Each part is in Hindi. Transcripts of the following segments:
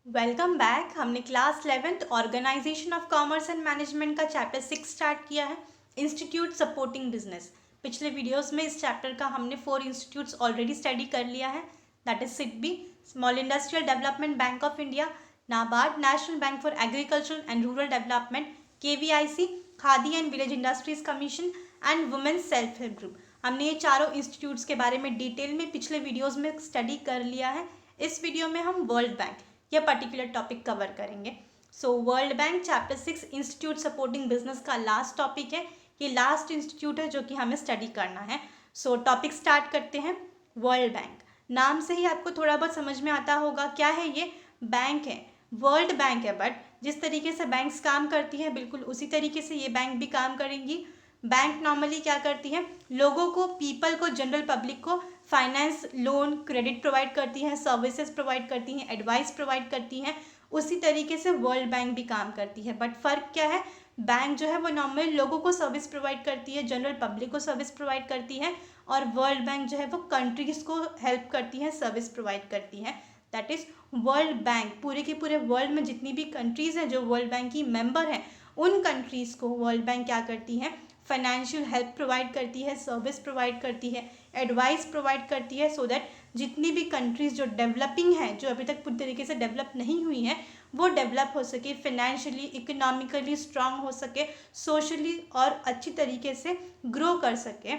Welcome back. हमने class 11th organisation of commerce and management का चैप्टर 6 स्टार्ट किया है, इंस्टीट्यूट सपोर्टिंग बिजनेस। पिछले वीडियोस में इस चैप्टर का हमने 4 इंस्टीट्यूट्स ऑलरेडी स्टडी कर लिया है, that is SIDBI, small industrial development bank of India, NABARD, national bank for agriculture and rural development, KVIC, Khadi and village industries commission and women's self help group. हमने ये चारों इंस्टीट्यूट्स के बारे में डिटेल में पिछले वीडियोज में स्टडी कर लिया है। इस वीडियो में हम वर्ल्ड बैंक यह पर्टिकुलर टॉपिक कवर करेंगे। So world bank chapter 6 institute supporting business का लास्ट टॉपिक है। ये लास्ट इंस्टीट्यूट है जो कि हमें स्टडी करना है। सो टॉपिक स्टार्ट करते हैं। वर्ल्ड बैंक, नाम से ही आपको थोड़ा बहुत समझ में आता होगा क्या है ये। बैंक है, वर्ल्ड बैंक है, बट जिस तरीके से बैंक्स काम करती है बिल्कुल उसी तरीके से ये बैंक भी काम करेंगी। बैंक नॉर्मली क्या करती है, लोगों को, पीपल को, जनरल पब्लिक को फाइनेंस, लोन, क्रेडिट प्रोवाइड करती हैं, सर्विसेज प्रोवाइड करती हैं, एडवाइस प्रोवाइड करती हैं। उसी तरीके से वर्ल्ड बैंक भी काम करती है, बट फ़र्क क्या है, बैंक जो है वो नॉर्मली लोगों को सर्विस प्रोवाइड करती है, जनरल पब्लिक को सर्विस प्रोवाइड करती है, और वर्ल्ड बैंक जो है वो कंट्रीज़ को हेल्प करती है, सर्विस प्रोवाइड करती है। दैट इज़ वर्ल्ड बैंक पूरे के पूरे वर्ल्ड में जितनी भी कंट्रीज़ हैं जो वर्ल्ड बैंक की मेंबर हैं, उन कंट्रीज़ को वर्ल्ड बैंक क्या करती है, फाइनेंशियल हेल्प प्रोवाइड करती है, सर्विस प्रोवाइड करती है, एडवाइस प्रोवाइड करती है, सो दैट जितनी भी कंट्रीज़ जो डेवलपिंग हैं, जो अभी तक पूरी तरीके से डेवलप नहीं हुई हैं, वो डेवलप हो सके, फाइनेंशियली, इकोनॉमिकली स्ट्रांग हो सके, सोशली और अच्छी तरीके से ग्रो कर सके,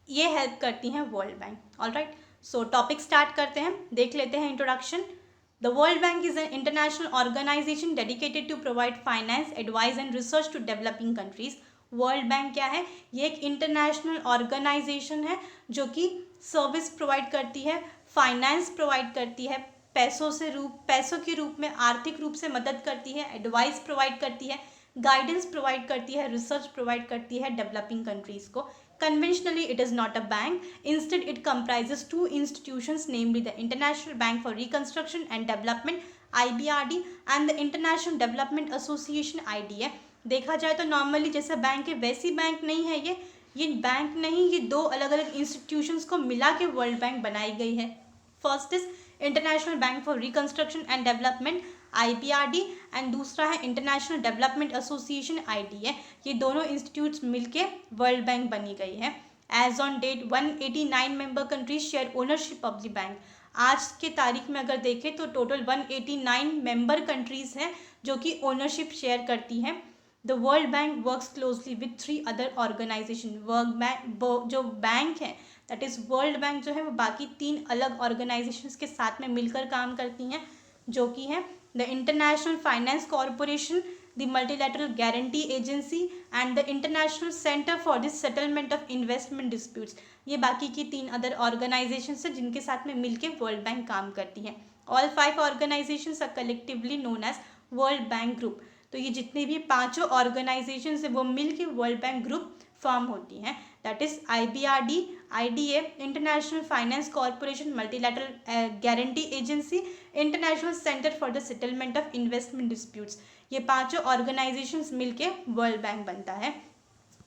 ये हेल्प करती हैं world bank. Alright, so topic start करते हैं, देख लेते हैं introduction. The world bank is an international organisation dedicated to provide finance, advice and research to developing countries. World bank क्या है, ये एक इंटरनेशनल ऑर्गेनाइजेशन है जो कि सर्विस प्रोवाइड करती है, फाइनेंस प्रोवाइड करती है, पैसों के रूप में आर्थिक रूप से मदद करती है, एडवाइस प्रोवाइड करती है, गाइडेंस प्रोवाइड करती है, रिसर्च प्रोवाइड करती है डेवलपिंग कंट्रीज को। Conventionally, it is not a bank. Instead, it comprises two institutions, namely the International Bank for Reconstruction and Development (IBRD) and the International Development Association (IDA). देखा जाए तो नॉर्मली जैसा बैंक है वैसी बैंक नहीं है ये बैंक नहीं, ये दो अलग अलग इंस्टीट्यूशंस को मिला के वर्ल्ड बैंक बनाई गई है। First is international bank for reconstruction and development (IBRD) and दूसरा है इंटरनेशनल डेवलपमेंट एसोसिएशन (IDA). ये दोनों इंस्टीट्यूट्स मिलके वर्ल्ड बैंक बनी गई है। As on date 189 member countries share ownership of the bank. आज के तारीख में अगर देखें तो टोटल 189 मेंबर कंट्रीज हैं जो कि ओनरशिप शेयर करती हैं। The world bank works closely with 3 other organisation. जो बैंक है दैट इज़ वर्ल्ड बैंक जो है वो बाकी 3 अलग ऑर्गेनाइजेशंस के साथ में मिलकर काम करती हैं, जो कि हैं the international finance corporation, the multilateral guarantee agency and the international centre for the settlement of investment disputes. ये बाकी की 3 अदर ऑर्गेनाइजेशंस हैं जिनके साथ में मिलकर वर्ल्ड बैंक काम करती हैं। All 5 organisations are collectively known as world bank group. तो ये जितने भी पांचों ऑर्गेनाइजेशन है वो मिलकर वर्ल्ड बैंक ग्रुप फॉर्म होती हैं। That is IBRD, IDA, international finance corporation, multilateral guarantee agency, international centre for the settlement of investment disputes. ये पांचों ऑर्गेनाइजेशंस मिलके वर्ल्ड बैंक बनता है।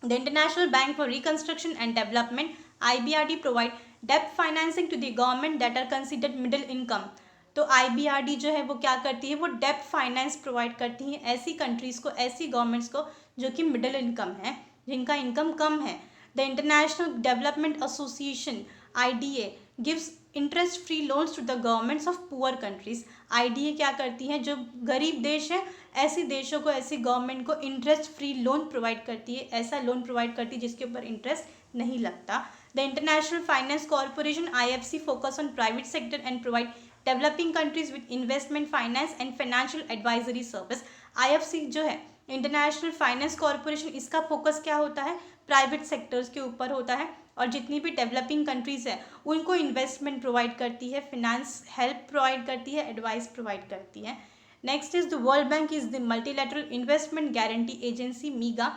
The international bank for reconstruction and development (IBRD) provide डेब्ट financing to the government that are considered middle income. तो IBRD जो है वो क्या करती है, वो डेब्ट फाइनेंस प्रोवाइड करती है ऐसी कंट्रीज़ को, ऐसी गवर्नमेंट्स को जो कि मिडिल इनकम है, जिनका इनकम कम है। The international development association (IDA) gives interest free loans to the governments of poor countries. IDA क्या करती है, जो गरीब देश है ऐसे देशों को, ऐसी गवर्नमेंट को इंटरेस्ट फ्री लोन प्रोवाइड करती है, ऐसा लोन प्रोवाइड करती है जिसके ऊपर इंटरेस्ट नहीं लगता। The international finance corporation (IFC) focus on private sector and provide developing countries with investment finance and financial advisory service. IFC जो है इंटरनेशनल फाइनेंस कॉरपोरेशन, इसका फोकस क्या होता है, प्राइवेट सेक्टर्स के ऊपर होता है, और जितनी भी डेवलपिंग कंट्रीज़ है उनको इन्वेस्टमेंट प्रोवाइड करती है, फिनेंस हेल्प प्रोवाइड करती है, एडवाइस प्रोवाइड करती है। Next is the world bank is the multilateral investment guarantee agency (MIGA),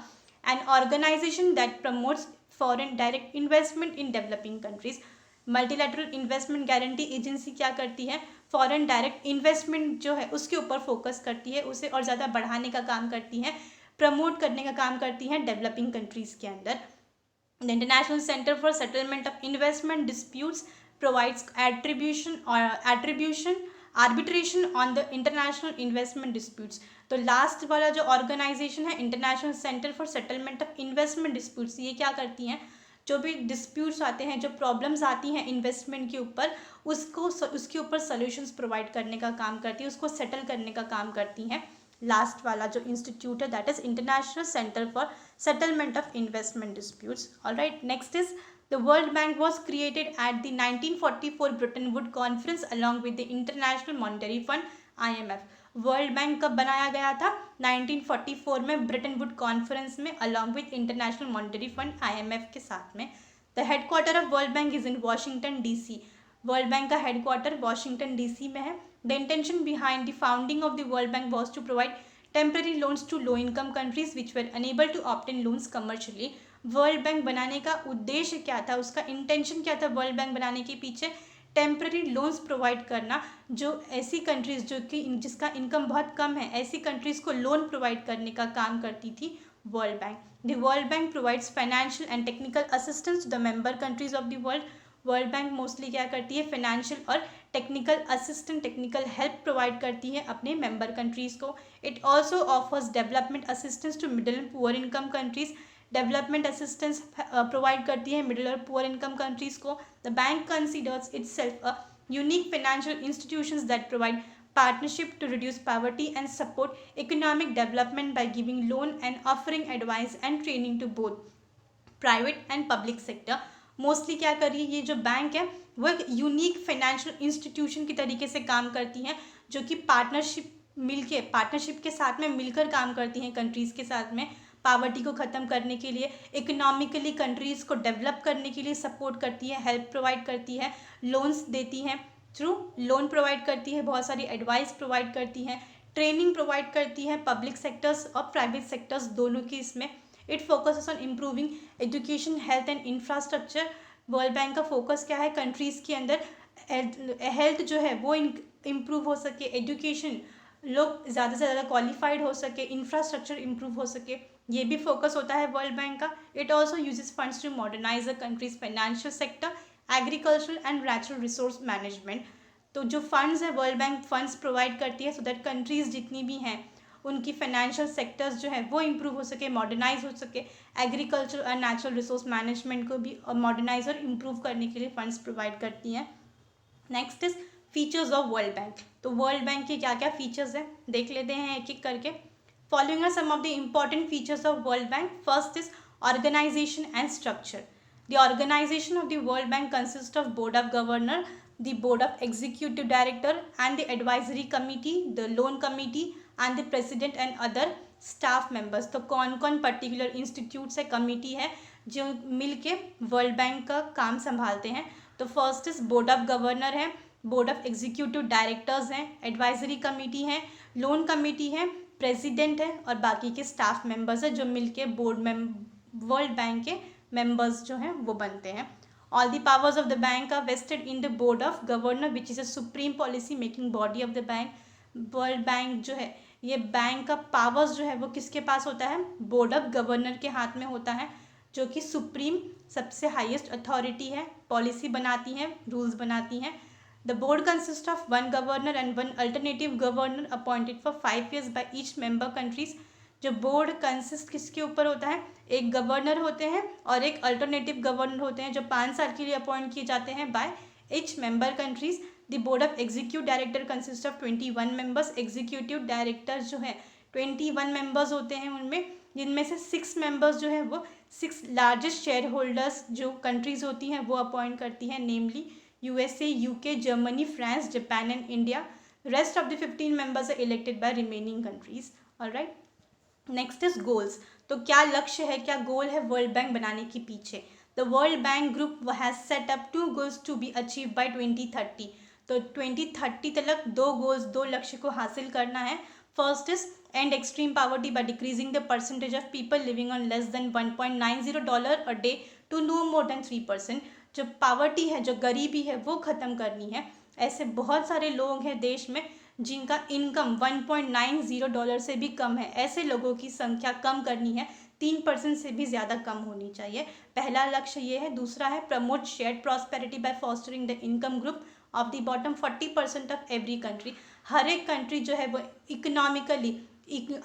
an organisation that promotes foreign direct investment in developing countries. Multilateral investment guarantee agency क्या करती है, फॉरेन डायरेक्ट इन्वेस्टमेंट जो है उसके ऊपर फोकस करती है, उसे और ज़्यादा बढ़ाने का काम करती है, प्रमोट करने का काम करती है डेवलपिंग कंट्रीज़ के अंदर। The international centre for settlement of investment disputes provides attribution, arbitration on the international investment disputes, तो लास्ट वाला जो ऑर्गेनाइजेशन है international centre for settlement of investment disputes, ये क्या करती हैं, जो भी डिस्प्यूट्स आते हैं, जो प्रॉब्लम्स आती हैं इन्वेस्टमेंट के ऊपर, उसके ऊपर सोल्यूशंस प्रोवाइड करने का काम करती है, उसको सेटल करने का काम करती हैं। लास्ट वाला जो इंस्टीट्यूट है that is international centre for settlement of investment disputes. Alright, next is the world bank was created at the 1944 Bretton Woods Conference along with the International Monetary Fund IMF। World bank कब बनाया गया था, 1944 में ब्रिटेन वुड कॉन्फ्रेंस में along with international monetary fund IMF के साथ में। The headquarter of world bank is in Washington DC। World bank का हेडक्वार्टर वाशिंगटन DC में है। The intention behind the founding of the world bank was to provide temporary loans to low income countries which were unable to obtain loans commercially. World bank बनाने का उद्देश्य क्या था, उसका इंटेंशन क्या था वर्ल्ड बैंक बनाने के पीछे, टेम्पररी लोन्स प्रोवाइड करना, जो ऐसी कंट्रीज जो कि जिसका इनकम बहुत कम है, ऐसी कंट्रीज को लोन प्रोवाइड करने का काम करती थी world bank. The world bank provides financial and technical assistance to the member countries of the world. World bank mostly क्या करती है, फाइनेंशियल और technical assistant, technical help provide करती है अपने मेंबर कंट्रीज को। It also offers development assistance to middle and poor income countries. Development assistance provide करती है मिडिल और पुअर इनकम कंट्रीज को। The bank considers itself a unique financial institutions that provide partnership to reduce poverty and support economic development by giving loan and offering advice and training to both private and public sector। Mostly क्या कर रही है ये जो बैंक है वो एक यूनिक फाइनेंशियल इंस्टीट्यूशन की तरीके से काम करती हैं, जो कि पार्टनरशिप के साथ में मिलकर काम करती हैं कंट्रीज़ के साथ में, पावर्टी को ख़त्म करने के लिए, इकोनॉमिकली कंट्रीज़ को डेवलप करने के लिए सपोर्ट करती है, हेल्प प्रोवाइड करती है, लोन्स देती हैं, थ्रू लोन प्रोवाइड करती है, बहुत सारी एडवाइस प्रोवाइड करती हैं, ट्रेनिंग प्रोवाइड करती है पब्लिक सेक्टर्स और प्राइवेट सेक्टर्स दोनों की इसमें। It focuses on improving education, health and infrastructure. World bank का फोकस क्या है, कंट्रीज़ के अंदर हेल्थ जो है वो इम्प्रूव हो सके, एजुकेशन लोग ज़्यादा से ज़्यादा क्वालिफाइड हो सके, इंफ्रास्ट्रक्चर इम्प्रूव हो सके, ये भी फोकस होता है वर्ल्ड बैंक का। It also uses funds to modernise the country's financial sector, agricultural and natural resource management. तो जो फंड्स है वर्ल्ड बैंक फंड्स प्रोवाइड करती है सो दैट कंट्रीज़ जितनी भी हैं उनकी फाइनेंशियल सेक्टर्स जो है वो इम्प्रूव हो सके, मॉडर्नाइज हो सके, एग्रीकल्चर और नेचुरल रिसोर्स मैनेजमेंट को भी मॉडर्नाइज और इम्प्रूव करने के लिए फंड्स प्रोवाइड करती हैं। Next is features of world bank. तो वर्ल्ड बैंक के क्या क्या फीचर्स हैं देख लेते हैं एक एक करके। Following are some of the important features of world bank. First is organisation and structure. The organization of the World Bank consists of Board of Governor, the Board of Executive Director and the Advisory Committee, the Loan Committee and the President and other staff members। तो कौन कौन पर्टिकुलर इंस्टीट्यूट्स है, कमिटी है जो मिलके वर्ल्ड बैंक का काम संभालते हैं। तो first is board of governor है, बोर्ड ऑफ एग्जीक्यूटिव डायरेक्टर्स हैं, एडवाइजरी कमिटी है, लोन कमिटी है, प्रेसिडेंट है और बाकी के स्टाफ मेंबर्स है जो मिलके वर्ल्ड बैंक के मेंबर्स जो हैं वो बनते हैं। All the powers of the bank are vested in the board of governor which is a supreme policy making body of the bank. World bank जो है ये बैंक का पावर्स जो है वो किसके पास होता है, बोर्ड ऑफ गवर्नर के हाथ में होता है, जो कि सुप्रीम सबसे हाईएस्ट अथॉरिटी है, पॉलिसी बनाती हैं, रूल्स बनाती हैं। The board consist of one governor and one alternative governor appointed for 5 years by each member countries. जो बोर्ड कंसिस्ट किसके ऊपर होता है, एक गवर्नर होते हैं और एक अल्टरनेटिव गवर्नर होते हैं जो 5 साल के लिए अपॉइंट किए जाते हैं by each member countries. The board of executive director consist of 21 members. Executive director जो है 21 मेंबर्स होते हैं उनमें, जिनमें से 6 मेंबर्स जो है वो 6 लार्जेस्ट शेयर होल्डर्स जो कंट्रीज होती हैं वो अपॉइंट करती हैं, namely USA, UK, Germany, France, Japan and India. Rest of the 15 members are elected by remaining countries. Alright, next is goals. तो क्या लक्ष्य है, क्या गोल है वर्ल्ड बैंक बनाने के पीछे। The world bank group has set up 2 goals to be achieve by 2030। तो 2030 तक 2 goals, 2 लक्ष्य को हासिल करना है। First is end extreme poverty by decreasing the percentage of people living on less than $1.90 a day to no more than 3%। जो पावर्टी है, जो गरीबी है वो ख़त्म करनी है। ऐसे बहुत सारे लोग हैं देश में जिनका इनकम $1.90 से भी कम है, ऐसे लोगों की संख्या कम करनी है, 3% से भी ज़्यादा कम होनी चाहिए। पहला लक्ष्य ये है। दूसरा है promote shared prosperity by fostering the income group of the bottom 40% of every country. हर एक कंट्री जो है वो इकोनॉमिकली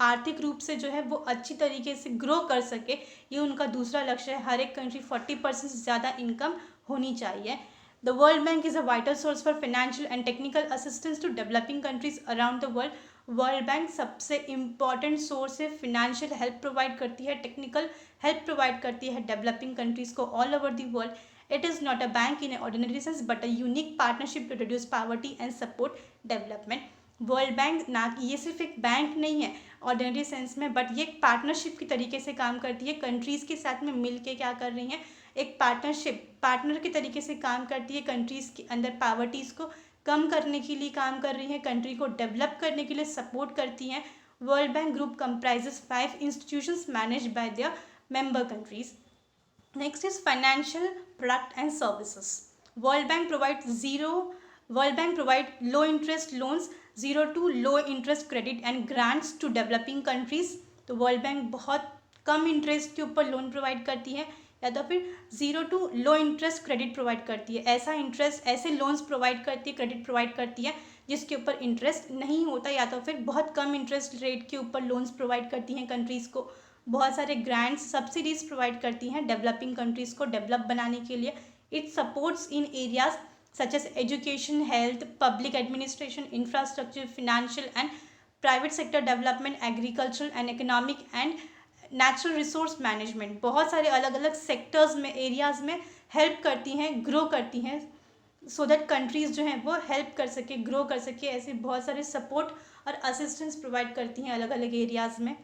आर्थिक रूप से जो है वो अच्छी तरीके से ग्रो कर सके, ये उनका दूसरा लक्ष्य है। हर एक कंट्री 40% से ज़्यादा इनकम होनी चाहिए। The world bank is a vital source for financial and technical assistance to developing countries around the world. World bank सबसे इम्पॉर्टेंट सोर्स है, फिनेंशियल हेल्प प्रोवाइड करती है, टेक्निकल हेल्प प्रोवाइड करती है डेवलपिंग कंट्रीज़ को all over the world. It is not a bank in ordinary sense but a unique partnership to reduce poverty and support development. World bank ना, ये सिर्फ एक बैंक नहीं है ऑर्डिनरी सेंस में, बट ये एक पार्टनरशिप की तरीके से काम करती है। कंट्रीज़ के साथ में मिल के क्या कर रही हैं, एक पार्टनर के तरीके से काम करती है। कंट्रीज़ के अंदर पॉवर्टीज़ को कम करने के लिए काम कर रही है, कंट्री को डेवलप करने के लिए सपोर्ट करती हैं। World bank group comprises 5 institutions managed by their member countries. Next is financial product and services. World bank provide low interest loans, 0 to low interest credit and grants to developing countries. तो वर्ल्ड बैंक बहुत कम इंटरेस्ट के ऊपर लोन प्रोवाइड करती है, या तो फिर 0 to low interest credit provide करती है। ऐसे लोन्स प्रोवाइड करती है, क्रेडिट प्रोवाइड करती है जिसके ऊपर इंटरेस्ट नहीं होता, या तो फिर बहुत कम इंटरेस्ट रेट के ऊपर लोन्स प्रोवाइड करती हैं कंट्रीज़ को। बहुत सारे ग्रांट्स, सब्सिडीज प्रोवाइड करती हैं डेवलपिंग कंट्रीज़ को डेवलप बनाने के लिए। It supports in areas such as education, health, public administration, infrastructure, financial and private sector development, agricultural and economic and natural resource management. बहुत सारे अलग अलग सेक्टर्स में, एरियाज़ में हेल्प करती हैं, ग्रो करती हैं, सो दैट कंट्रीज़ जो हैं वो हेल्प कर सके, ग्रो कर सके। ऐसे बहुत सारे सपोर्ट और असिस्टेंस प्रोवाइड करती हैं अलग अलग एरियाज़ में।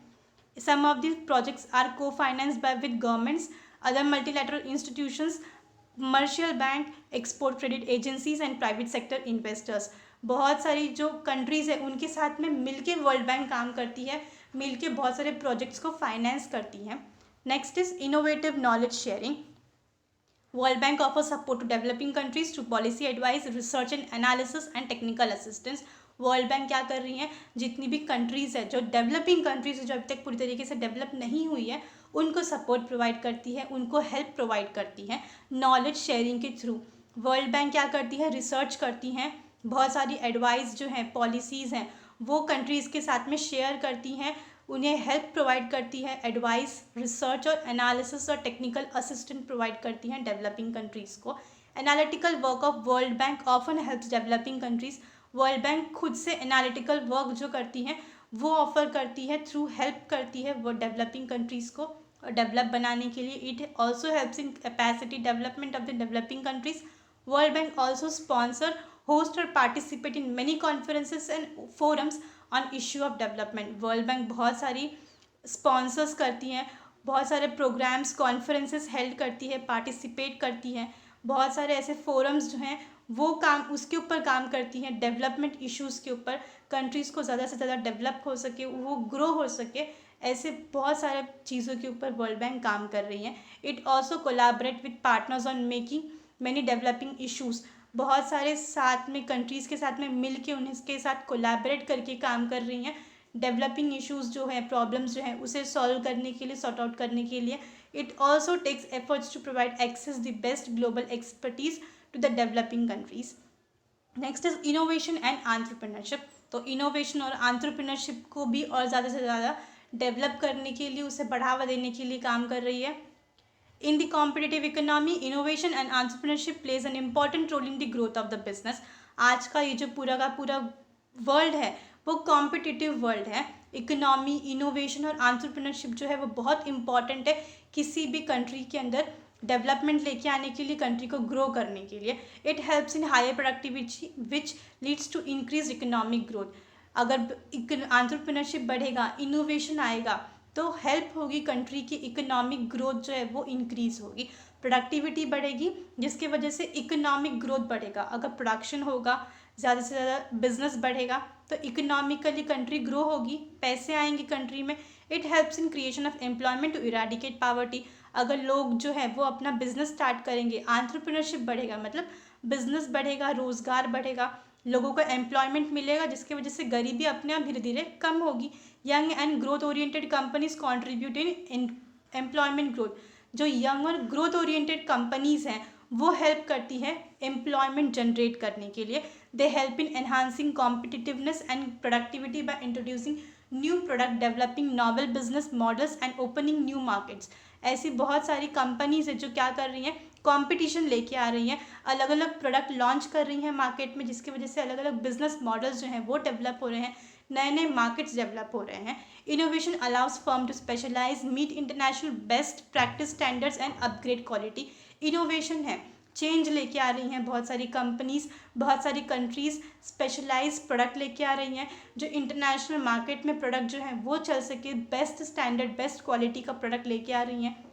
सम ऑफ दिस प्रोजेक्ट्स आर को financed by with governments, other multilateral institutions, commercial bank, export credit agencies and private sector investors. बहुत सारी जो कंट्रीज़ है उनके साथ में मिलके वर्ल्ड बैंक काम करती है, मिलके बहुत सारे प्रोजेक्ट्स को फाइनेंस करती हैं। Next is innovative knowledge sharing. World bank offer support to developing countries through policy advice, research and analysis and technical assistance. World bank क्या कर रही हैं, जितनी भी कंट्रीज़ है, जो डेवलपिंग कंट्रीज जो अभी तक पूरी तरीके से डेवलप नहीं हुई है, उनको सपोर्ट प्रोवाइड करती है, उनको हेल्प प्रोवाइड करती है नॉलेज शेयरिंग के थ्रू। वर्ल्ड बैंक क्या करती है, रिसर्च करती हैं, बहुत सारी एडवाइस जो हैं, पॉलिसीज़ हैं, वो कंट्रीज़ के साथ में शेयर करती हैं, उन्हें हेल्प प्रोवाइड करती है, एडवाइस, रिसर्च और एनालिसिस और टेक्निकल असिस्टेंट प्रोवाइड करती हैं डेवलपिंग कंट्रीज़ को। Analytical work of world bank often helps developing countries. World bank खुद से एनालिटिकल वर्क जो करती हैं वो ऑफर करती है, थ्रू हेल्प करती है वो डेवलपिंग कंट्रीज़ को डेवलप बनाने के लिए। It also helps in capacity development of the developing countries. World bank also sponsor, host और participate in many conferences and forums on issue of development. World bank बहुत सारी स्पॉन्सर्स करती हैं, बहुत सारे प्रोग्राम्स, कॉन्फ्रेंसेस हेल्ड करती है, पार्टिसिपेट करती हैं, बहुत सारे ऐसे फोरम्स जो हैं वो काम उसके ऊपर काम करती हैं, डेवलपमेंट इश्यूज़ के ऊपर, कंट्रीज़ को ज़्यादा से ज़्यादा डेवलप हो सके, वो ग्रो हो सके, ऐसे बहुत सारे चीज़ों के ऊपर वर्ल्ड बैंक काम कर रही हैं। It also collaborate with partners on making many developing issues. बहुत सारे साथ में कंट्रीज़ के साथ में मिल के उनके साथ कोलैबोरेट करके काम कर रही हैं, डेवलपिंग इश्यूज़ जो है, प्रॉब्लम्स जो हैं उसे सॉल्व करने के लिए, सॉर्ट आउट करने के लिए। It also takes efforts to provide access the best global expertise to the developing countries. Next is innovation and entrepreneurship. तो इनोवेशन और एंटरप्रेन्योरशिप को भी और ज़्यादा से ज़्यादा डेवलप करने के लिए, उसे बढ़ावा देने के लिए काम कर रही है। In the competitive economy, innovation and entrepreneurship plays an important role in the growth of the business. आज का ये जो पूरा का पूरा वर्ल्ड है वो कॉम्पिटिटिव वर्ल्ड है। इकोनॉमी, इनोवेशन और एंटरप्रेन्योरशिप जो है वो बहुत इंपॉर्टेंट है किसी भी कंट्री के अंदर डेवलपमेंट लेके आने के लिए, कंट्री को ग्रो करने के लिए। It helps in higher productivity which leads to increase economic growth. अगर एंटरप्रेन्योरशिप बढ़ेगा, इनोवेशन आएगा, तो हेल्प होगी कंट्री की इकोनॉमिक ग्रोथ जो है वो इंक्रीज होगी, प्रोडक्टिविटी बढ़ेगी, जिसकी वजह से इकोनॉमिक ग्रोथ बढ़ेगा। अगर प्रोडक्शन होगा, ज़्यादा से ज़्यादा बिजनेस बढ़ेगा, तो इकोनॉमिकली कंट्री ग्रो होगी, पैसे आएंगे कंट्री में। It helps in creation of employment to eradicate poverty. अगर लोग जो है वो अपना बिजनेस स्टार्ट करेंगे, एंटरप्रेन्योरशिप बढ़ेगा, मतलब बिजनेस बढ़ेगा, रोज़गार बढ़ेगा, लोगों को एम्प्लॉयमेंट मिलेगा, जिसकी वजह से गरीबी अपने आप धीरे धीरे कम होगी। Young and growth oriented companies contribute in employment growth. जो यंग और ग्रोथ ओरिएंटेड कंपनीज़ हैं वो हेल्प करती है एम्प्लॉयमेंट जनरेट करने के लिए। They help in enhancing competitiveness and productivity by introducing new product, developing novel business models and opening new markets. ऐसी बहुत सारी कंपनीज है जो क्या कर रही हैं, कंपटीशन लेके आ रही हैं, अलग अलग प्रोडक्ट लॉन्च कर रही हैं मार्केट में, जिसकी वजह से अलग अलग बिजनेस मॉडल्स जो हैं वो डेवलप हो रहे हैं, नए नए मार्केट्स डेवलप हो रहे हैं। Innovation allows firm to specialize, meet international best practice standards and upgrade quality. Innovation है, चेंज लेके आ रही हैं बहुत सारी कंपनीज, बहुत सारी कंट्रीज स्पेशलाइज प्रोडक्ट लेके आ रही हैं जो इंटरनेशनल मार्केट में प्रोडक्ट जो है वो चल सके, बेस्ट स्टैंडर्ड बेस्ट क्वालिटी का प्रोडक्ट लेके आ रही हैं।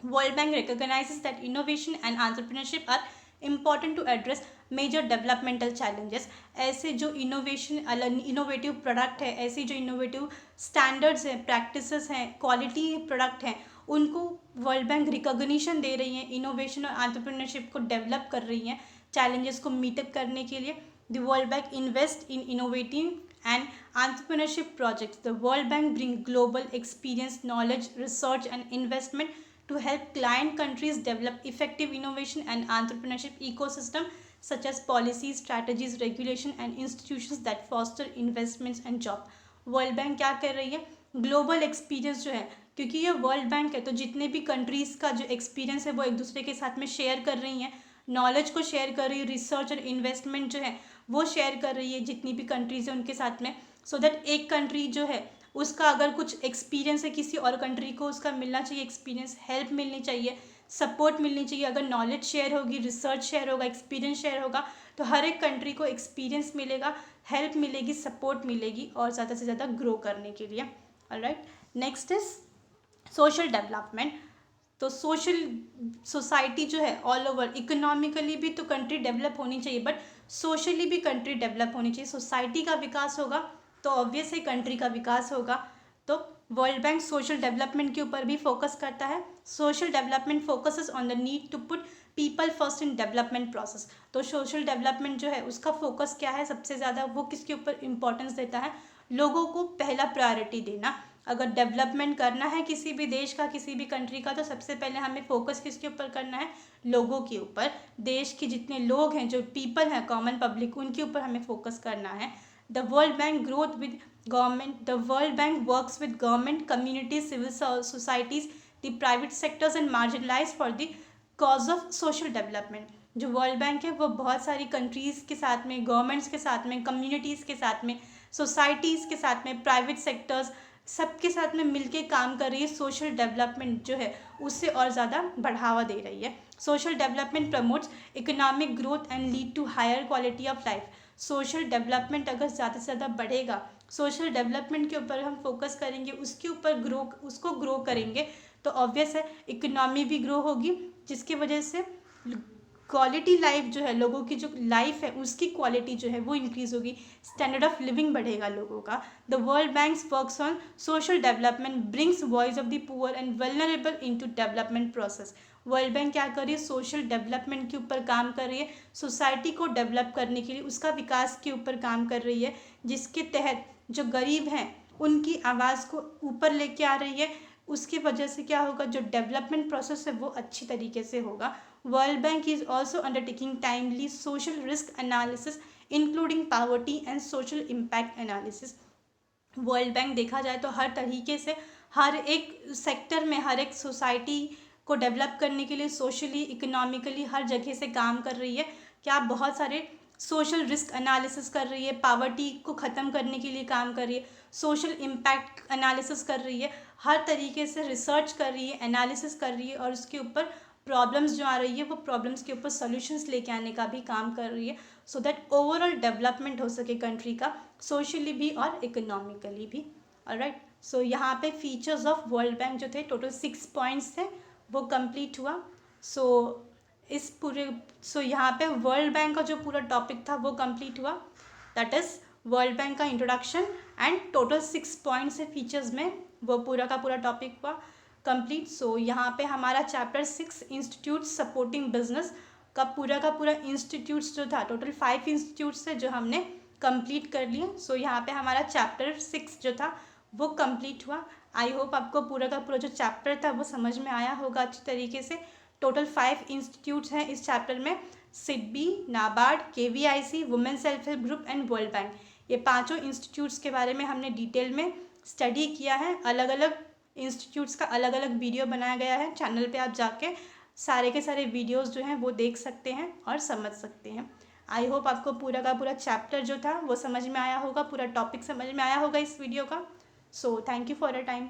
World Bank recognizes that innovation and entrepreneurship are important to address major developmental challenges. ऐसे जो इनोवेटिव प्रोडक्ट है, ऐसी जो इनोवेटिव स्टैंडर्ड्स हैं, प्रैक्टिसेस हैं, क्वालिटी प्रोडक्ट हैं, उनको वर्ल्ड बैंक रिकॉग्निशन दे रही हैं, इनोवेशन और एंटरप्रेन्योरशिप को डेवलप कर रही हैं चैलेंजेस को मीटअप करने के लिए। The world bank invest in innovative and entrepreneurship projects. The world bank bring global experience, knowledge, research and investment to help client countries develop effective innovation and entrepreneurship ecosystem such as policies, strategies, regulation and institutions that foster investments and job। World bank क्या कर रही है, ग्लोबल एक्सपीरियंस जो है, क्योंकि ये वर्ल्ड बैंक है तो जितने भी कंट्रीज़ का जो एक्सपीरियंस है वो एक दूसरे के साथ में शेयर कर रही हैं, नॉलेज को शेयर कर रही है, रिसर्च और इन्वेस्टमेंट जो है वो शेयर कर रही है जितनी भी कंट्रीज़ है उनके साथ में, सो दैट एक कंट्री जो है उसका अगर कुछ एक्सपीरियंस है किसी और कंट्री को उसका मिलना चाहिए, एक्सपीरियंस हेल्प मिलनी चाहिए, सपोर्ट मिलनी चाहिए। अगर नॉलेज शेयर होगी, रिसर्च शेयर होगा, एक्सपीरियंस शेयर होगा तो हर एक कंट्री को एक्सपीरियंस मिलेगा, हेल्प मिलेगी, सपोर्ट मिलेगी और ज़्यादा से ज़्यादा ग्रो करने के लिए। Alright, next is social development. तो सोशल सोसाइटी जो है ऑल ओवर, इकोनॉमिकली भी तो कंट्री डेवलप होनी चाहिए बट सोशली भी कंट्री डेवलप होनी चाहिए। सोसाइटी का विकास होगा तो ऑब्वियस है कंट्री का विकास होगा। तो वर्ल्ड बैंक सोशल डेवलपमेंट के ऊपर भी फोकस करता है। Social development focuses on the need to put people first in development process. तो सोशल डेवलपमेंट जो है उसका फोकस क्या है, सबसे ज़्यादा वो किसके ऊपर इंपॉर्टेंस देता है, लोगों को पहला प्रायोरिटी देना। अगर डेवलपमेंट करना है किसी भी देश का, किसी भी कंट्री का, तो सबसे पहले हमें फोकस किसके ऊपर करना है, लोगों के ऊपर। देश के जितने लोग हैं, जो पीपल हैं, कॉमन पब्लिक, उनके ऊपर हमें फोकस करना है। The World Bank growth with government. The World Bank works with government, communities, civil societies, the private sectors and marginalized for the cause of social development। जो वर्ल्ड बैंक है वो बहुत सारी कंट्रीज़ के साथ में, गवर्नमेंट्स के साथ में, कम्युनिटीज़ के साथ में, सोसाइटीज़ के साथ में, प्राइवेट सेक्टर्स, सबके साथ में मिलके काम कर रही है। सोशल डेवलपमेंट जो है उससे और ज़्यादा बढ़ावा दे रही है। Social development promotes economic growth and lead to higher quality of life. Social development अगर ज़्यादा से ज़्यादा बढ़ेगा, सोशल डेवलपमेंट के ऊपर हम फोकस करेंगे, उसके ऊपर उसको ग्रो करेंगे तो ऑब्वियस है इकोनॉमी भी ग्रो होगी, जिसकी वजह से क्वालिटी लाइफ जो है, लोगों की जो लाइफ है उसकी क्वालिटी जो है वो इंक्रीज़ होगी, स्टैंडर्ड ऑफ लिविंग बढ़ेगा लोगों का। The world banks works on social development, brings voice of the poor and vulnerable into development process. World bank क्या कर रही है, सोशल डेवलपमेंट के ऊपर काम कर रही है, सोसाइटी को डेवलप करने के लिए, उसका विकास के ऊपर काम कर रही है, जिसके तहत जो गरीब हैं उनकी आवाज़ को ऊपर लेके आ रही है। उसकी वजह से क्या होगा, जो डेवलपमेंट प्रोसेस है वो अच्छी तरीके से होगा। World bank is also undertaking timely social risk analysis including poverty and social impact analysis. World bank देखा जाए तो हर तरीके से हर एक सेक्टर में, हर एक सोसाइटी को डेवलप करने के लिए सोशली, इकोनॉमिकली हर जगह से काम कर रही है। क्या बहुत सारे सोशल रिस्क एनालिसिस कर रही है, पावर्टी को ख़त्म करने के लिए काम कर रही है, सोशल इम्पैक्ट एनालिसिस कर रही है, हर तरीके से रिसर्च कर रही है, एनालिसिस कर रही है और उसके ऊपर प्रॉब्लम्स जो आ रही है वो प्रॉब्लम्स के ऊपर सॉल्यूशंस लेके आने का भी काम कर रही है, सो दैट ओवरऑल डेवलपमेंट हो सके कंट्री का, सोशली भी और इकोनॉमिकली भी। ऑलराइट, सो यहाँ पे फीचर्स ऑफ वर्ल्ड बैंक जो थे, टोटल 6 पॉइंट्स थे, वो कंप्लीट हुआ। सो यहाँ पे वर्ल्ड बैंक का जो पूरा टॉपिक था वो कंप्लीट हुआ, दैट इज़ वर्ल्ड बैंक का इंट्रोडक्शन एंड टोटल 6 पॉइंट्स है फीचर्स में, वो पूरा का पूरा टॉपिक हुआ कंप्लीट। सो यहाँ पे हमारा चैप्टर 6 इंस्टीट्यूट सपोर्टिंग बिजनेस का पूरा इंस्टीट्यूट्स जो था, टोटल 5 इंस्टीट्यूट्स थे जो हमने कंप्लीट कर लिए। सो यहाँ पे हमारा चैप्टर 6 जो था वो कंप्लीट हुआ। आई होप आपको पूरा का पूरा जो चैप्टर था वो समझ में आया होगा अच्छी तरीके से। टोटल 5 इंस्टीट्यूट्स हैं इस चैप्टर में, SIDBI, NABARD, KVIC, women self help group and world bank. ये पांचों इंस्टीट्यूट्स के बारे में हमने डिटेल में स्टडी किया है। अलग अलग इंस्टीट्यूट्स का अलग अलग वीडियो बनाया गया है चैनल पे, आप जाके सारे के सारे वीडियोस जो हैं वो देख सकते हैं और समझ सकते हैं। आई होप आपको पूरा का पूरा चैप्टर जो था वो समझ में आया होगा, पूरा टॉपिक समझ में आया होगा इस वीडियो का। So thank you for your time.